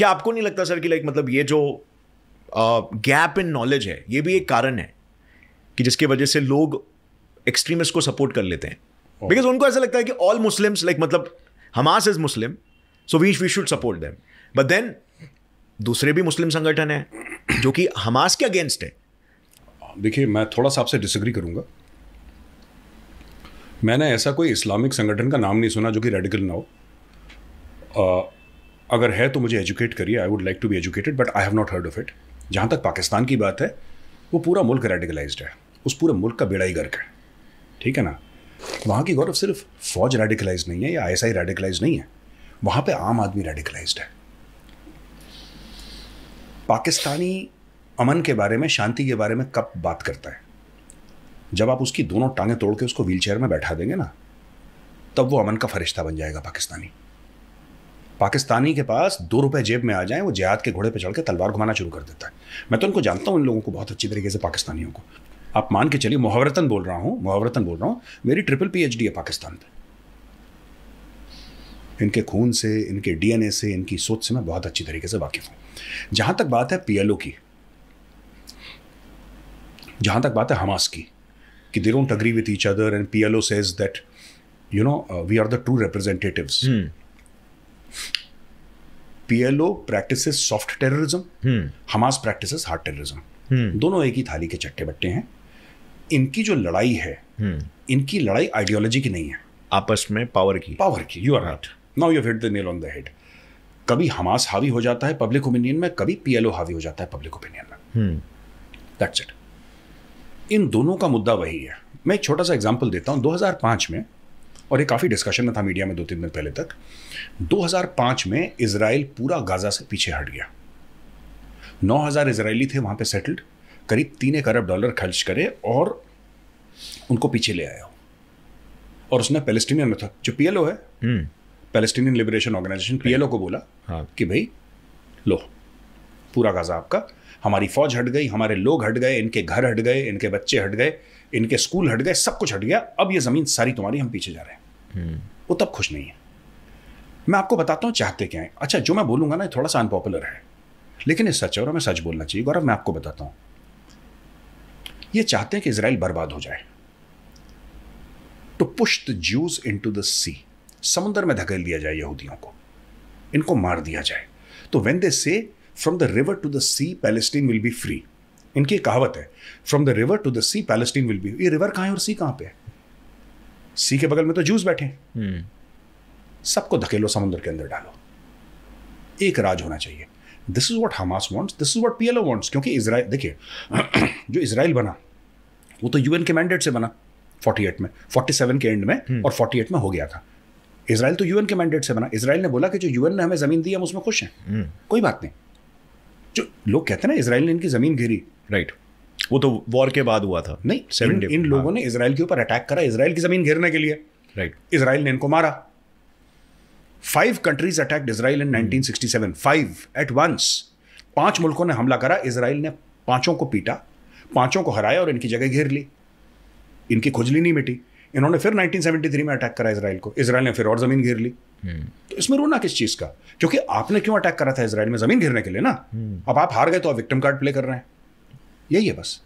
क्या आपको नहीं लगता सर कि लाइक मतलब ये जो गैप इन नॉलेज है ये भी एक कारण है कि जिसकी वजह से लोग एक्सट्रीमिस्ट को सपोर्ट कर लेते हैं? बिकॉज उनको ऐसा लगता है कि ऑल मुस्लिम्स लाइक मतलब Hamas is Muslim so we should support them, but then दूसरे भी मुस्लिम संगठन है जो कि हमास के अगेंस्ट है। देखिए, मैं थोड़ा सा आपसे डिसएग्री करूंगा। मैंने ऐसा कोई इस्लामिक संगठन का नाम नहीं सुना जो कि रेडिकल ना हो। अगर है तो मुझे एजुकेट करिए, I would like to be educated, but I have not heard of it. जहाँ तक पाकिस्तान की बात है, वो पूरा मुल्क रेडिकलाइज्ड है, उस पूरे मुल्क का बेड़ा ही गर्क है, ठीक है ना। वहाँ की गौरव सिर्फ फौज रेडिकलाइज नहीं है या ISI रेडिकलाइज नहीं है, वहाँ पे आम आदमी रेडिकलाइज्ड है। पाकिस्तानी अमन के बारे में, शांति के बारे में कब बात करता है? जब आप उसकी दोनों टांगें तोड़ के उसको व्हीलचेयर में बैठा देंगे ना, तब वो अमन का फरिश्ता बन जाएगा। पाकिस्तानी के पास 2 रुपए जेब में आ जाएं, वो जिहाद के घोड़े पे चढ़ के तलवार घुमाना शुरू कर देता है। मैं तो उनको जानता हूं, इन लोगों को बहुत अच्छी तरीके से, पाकिस्तानियों को। आप मान के चलिए, मुहावरतन बोल रहा हूं, मेरी ट्रिपल PhD है पाकिस्तान पे। इनके खून से, इनके DNA से, इनकी सोच से मैं बहुत अच्छी तरीके से वाकिफ हूं। जहां तक बात है PLO की, जहां तक बात है हमास की, कि they don't agree with each other and PLO says that we are the true representatives. PLO practices soft terrorism, Hamas practices hard terrorism. दोनों एक ही थाली के चट्टे बट्टे हैं। इनकी जो लड़ाई है, इनकी लड़ाई आइडियोलॉजी की नहीं है, आपस में पावर की। You are right, now you have hit the nail on the head. कभी हमास हावी हो जाता है पब्लिक ओपिनियन में, कभी PLO हावी हो जाता है पब्लिक ओपिनियन में। That's it. इन दोनों का मुद्दा वही है। मैं एक छोटा सा एग्जांपल देता हूं। 2005 में, और ये काफ़ी डिस्कशन में था मीडिया में 2-3 दिन पहले तक, 2005 में इजराइल पूरा गाजा से पीछे हट गया। 9,000 इजरायली थे वहाँ पे सेटल्ड, करीब $3 अरब खर्च करे और उनको पीछे ले आया। और उसने पैलेस्टीनियन में था, जो PLO है, पैलेस्टीनियन लिबरेशन ऑर्गेनाइजेशन, PLO को बोला कि भाई लो, पूरा गाजा आपका, हमारी फौज हट गई, हमारे लोग हट गए, इनके घर हट गए, इनके बच्चे हट गए, इनके स्कूल हट गए, सब कुछ हट गया, अब ये ज़मीन सारी तुम्हारी, हम पीछे जा रहे हैं। वो तब खुश नहीं है। मैं आपको बताता हूँ चाहते क्या है। अच्छा, जो मैं बोलूँगा ना, थोड़ा सा अनपॉपुलर है, लेकिन ये सच है और हमें सच बोलना चाहिए। गौरव, मैं आपको बताता हूँ, ये चाहते हैं कि इजराइल बर्बाद हो जाए, to push the Jews into the sea, समुद्र में धकेल दिया जाए यहूदियों को, इनको मार दिया जाए। तो when they say from the river to the sea Palestine will be free, इनकी कहावत है, from the river to the sea Palestine will be. ये रिवर कहाँ है और सी कहाँ पे है? सी के बगल में तो जूस बैठे हैं। सबको धकेलो, समुद्र के अंदर डालो, एक राज होना चाहिए। This is what Hamas wants, this is what PLO wants. क्योंकि इजराइल, देखिए, जो इजराइल बना वो तो UN के मैंडेट से बना 48 में, 47 के एंड में, और 48 में हो गया था। इजराइल तो UN के मैंडेट से बना। इजराइल ने बोला कि जो UN ने हमें जमीन दी, हम उसमें खुश हैं, कोई बात नहीं। जो लोग कहते हैं ना इजराइल ने इनकी जमीन घेरी, राइट, वो तो वॉर के बाद हुआ था। नहीं, इन लोगों ने इजराइल के ऊपर अटैक करा इजराइल की जमीन घेरने के लिए, राइट। इजराइल ने इनको मारा। 5 countries attacked Israel in 1967, 5 at once। 5 मुल्कों ने हमला करा, इजराइल ने 5 को पीटा, 5 को हराया और इनकी जगह घेर ली। इनकी खुजली नहीं मिटी, इन्होंने फिर 1973 में अटैक करा इजराइल को, इजराइल ने फिर और जमीन घेर ली। तो इसमें रोना किस चीज का? क्योंकि आपने क्यों अटैक करा था इजराइल में? जमीन घेरने के लिए ना। अब आप हार गए तो आप विक्टिम कार्ड प्ले कर रहे हैं, यही है बस।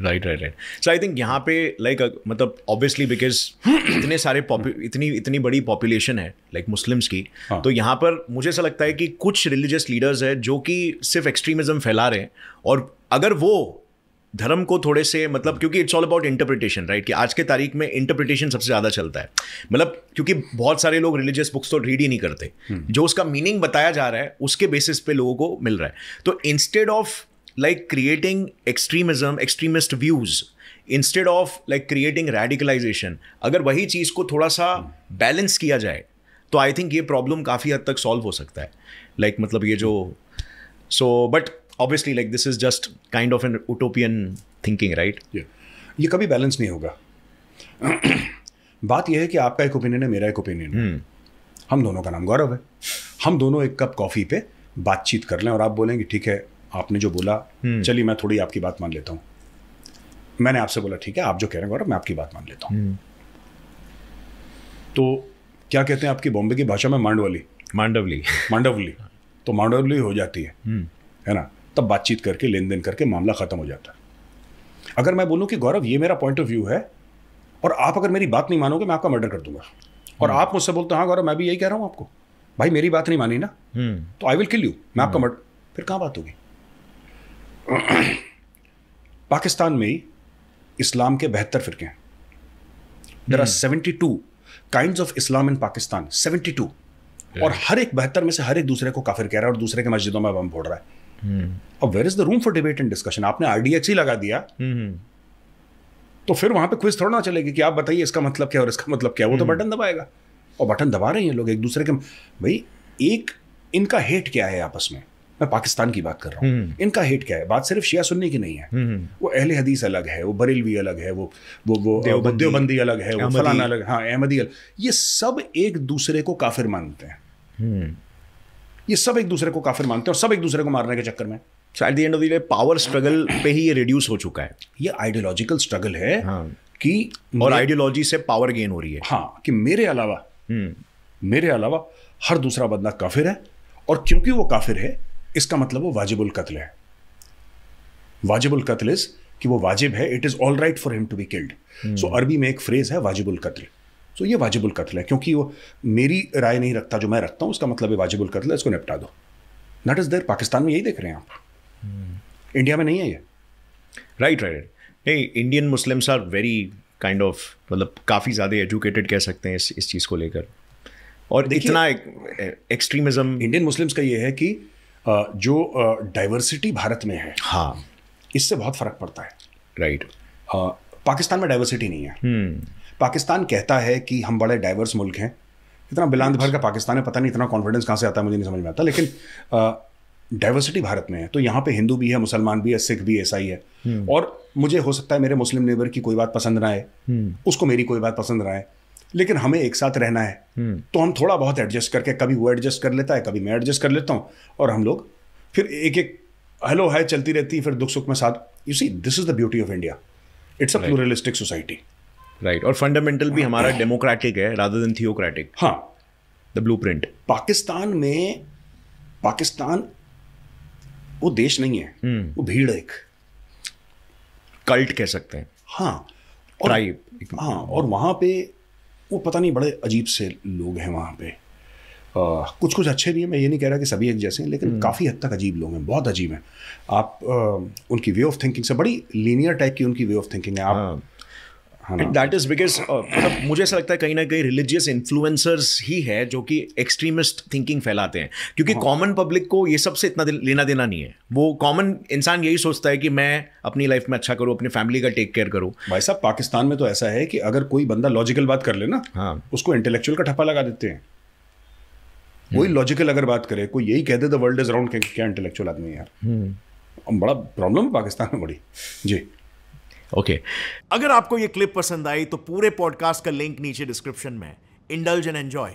राइट। सो आई थिंक यहाँ पे लाइक मतलब ऑब्वियसली बिकॉज इतने सारे इतनी बड़ी पॉपुलेशन है लाइक मुस्लिम्स की, तो यहाँ पर मुझे ऐसा लगता है कि कुछ रिलीजियस लीडर्स है जो कि सिर्फ एक्सट्रीमिज्म फैला रहे हैं, और अगर वो धर्म को थोड़े से मतलब, क्योंकि it's all about interpretation, right, कि आज के तारीख में इंटरप्रिटेशन सबसे ज़्यादा चलता है। मतलब क्योंकि बहुत सारे लोग रिलीजियस बुक्स तो रीड ही नहीं करते, जो उसका मीनिंग बताया जा रहा है उसके बेसिस पे लोगों को मिल रहा है। तो instead of like creating extremism, extremist views, instead of like creating radicalization, अगर वही चीज़ को थोड़ा सा बैलेंस किया जाए तो आई थिंक ये प्रॉब्लम काफ़ी हद तक सॉल्व हो सकता है। लाइक मतलब ये जो but obviously like this is just kind of an utopian thinking, right? ये कभी बैलेंस नहीं होगा। बात यह है कि आपका एक ओपिनियन है, मेरा एक ओपिनियन है, हम दोनों का नाम गौरव है, हम दोनों एक कप कॉफ़ी पे बातचीत कर लें और आप बोलेंगे ठीक है, आपने जो बोला चलिए मैं थोड़ी आपकी बात मान लेता हूं, मैंने आपसे बोला ठीक है, आप जो कह रहे हैं गौरव मैं आपकी बात मान लेता हूं। तो क्या कहते हैं आपकी बॉम्बे की भाषा में? मांडवली। तो मांडोली हो जाती है ना, तब बातचीत करके लेन देन करके मामला खत्म हो जाता है। अगर मैं बोलूं कि गौरव ये मेरा पॉइंट ऑफ व्यू है और आप अगर मेरी बात नहीं मानोगे मैं आपका मर्डर कर दूंगा, और आप मुझसे बोलते हाँ गौरव मैं भी यही कह रहा हूं आपको, भाई मेरी बात नहीं मानी ना तो आई विल किल यू, मैं आपका मर्डर, फिर कहां बात होगी। पाकिस्तान में इस्लाम के 72 फिरके हैं। There are 72 kinds of Islam in Pakistan, 72, और हर एक 72 में से हर एक दूसरे को काफिर कह रहा है और दूसरे के मस्जिदों में बम फोड़ रहा है। अब where is the room for debate and discussion? आपने RDX ही लगा दिया तो फिर वहां पे क्विज थोड़ा ना चलेगी कि आप बताइए इसका मतलब क्या और इसका मतलब क्या, वो तो बटन दबाएगा, और बटन दबा रहे हैं लोग एक दूसरे के। भाई एक इनका हेट क्या है आपस में, मैं पाकिस्तान की बात कर रहा हूँ, इनका हेट क्या है? बात सिर्फ शिया सुन्नी की नहीं है, वो अहले हदीस अलग है, वो बरेलवी अलग है, वो देवबंदी अलग है, वो फलाना अलग है, हाँ अहमदी अलग, ये सब एक दूसरे को काफिर मानते हैं, ये सब एक दूसरे को काफिर मानते हैं और सब एक दूसरे को मारने के चक्कर में। At the end of the day power struggle पे ही ये रिड्यूस हो चुका है। ये आइडियोलॉजिकल स्ट्रगल है कि और आइडियोलॉजी से पावर गेन हो रही है। हाँ, कि मेरे अलावा हर दूसरा बंदा काफिर है, और क्योंकि वो काफिर है इसका मतलब वो वाजिबुल कत्ल है। वाजिबुल कत्ल इज कि वो वाजिब है, it is all right for him to be killed. So Arabi में एक फ्रेज है वाजिबुल कत्ल, सो ये वाजिबुल कत्ल है क्योंकि वो मेरी राय नहीं रखता जो मैं रखता हूं, उसका मतलब है वाजिबुल कत्ल है, इसको निपटा दो। That is there. पाकिस्तान में यही देख रहे हैं आप, इंडिया में नहीं है ये। राइट। नहीं, Indian Muslims are very kind of, मतलब काफ़ी ज़्यादा एजुकेटेड कह सकते हैं इस चीज़ को लेकर, और इतना एक्सट्रीमिज्म इंडियन मुस्लिम्स का ये है कि जो डाइवर्सिटी भारत में है, हाँ, इससे बहुत फर्क पड़ता है। राइट। पाकिस्तान में डाइवर्सिटी नहीं है। पाकिस्तान कहता है कि हम बड़े डाइवर्स मुल्क हैं, इतना बिलांद भर का पाकिस्तान है, पता नहीं इतना कॉन्फिडेंस कहाँ से आता है, मुझे नहीं समझ में आता, लेकिन डाइवर्सिटी भारत में है। तो यहाँ पे हिंदू भी है, मुसलमान भी है, सिख भी, ईसाई है, और मुझे हो सकता है मेरे मुस्लिम नेबर की कोई बात पसंद ना आए, उसको मेरी कोई बात पसंद ना आए, लेकिन हमें एक साथ रहना है, तो हम थोड़ा बहुत एडजस्ट करके, कभी वो एडजस्ट कर लेता है, कभी मैं एडजस्ट कर लेता हूँ, और हम लोग फिर एक एक हेलो हाय चलती रहती है, फिर दुख सुख में साथ। You see, this is the beauty of India, it's a pluralistic society. Right, और फंडामेंटल भी हमारा डेमोक्रेटिक है रादर देन थियोक्रेटिक। हाँ, द ब्लूप्रिंट। पाकिस्तान वो देश नहीं है, वो भीड़ है, एक कल्ट कह सकते हैं। हाँ, ट्राइब। हाँ, और वहाँ पे वो पता नहीं बड़े अजीब से लोग हैं वहाँ पे। कुछ अच्छे भी हैं, मैं ये नहीं कह रहा कि सभी एक जैसे हैं, लेकिन काफ़ी हद तक अजीब लोग हैं, बहुत अजीब हैं। आप उनकी वे ऑफ थिंकिंग से बड़ी लीनियर टाइप की उनकी वे ऑफ थिंकिंग है। आप दैट इज बिकॉज मुझे ऐसा लगता है कहीं ना कहीं रिलीजियस इन्फ्लुएंसर्स ही है जो कि एक्सट्रीमिस्ट थिंकिंग फैलाते हैं, क्योंकि कॉमन पब्लिक को ये सबसे इतना लेना देना नहीं है। वो कॉमन इंसान यही सोचता है कि मैं अपनी लाइफ में अच्छा करूँ, अपनी फैमिली का टेक केयर करूँ। भाई साहब, पाकिस्तान में तो ऐसा है कि अगर कोई बंदा लॉजिकल बात कर ले ना, हाँ, उसको इंटेलेक्चुअल का ठप्पा लगा देते हैं। कोई लॉजिकल अगर बात करे, कोई यही कह दे द वर्ल्ड इज राउंड, क्या इंटेलेक्चुअल आदमी है यार। बड़ा प्रॉब्लम है पाकिस्तान में, बड़ी। जी, ओके। अगर आपको ये क्लिप पसंद आई तो पूरे पॉडकास्ट का लिंक नीचे डिस्क्रिप्शन में। Indulge and enjoy.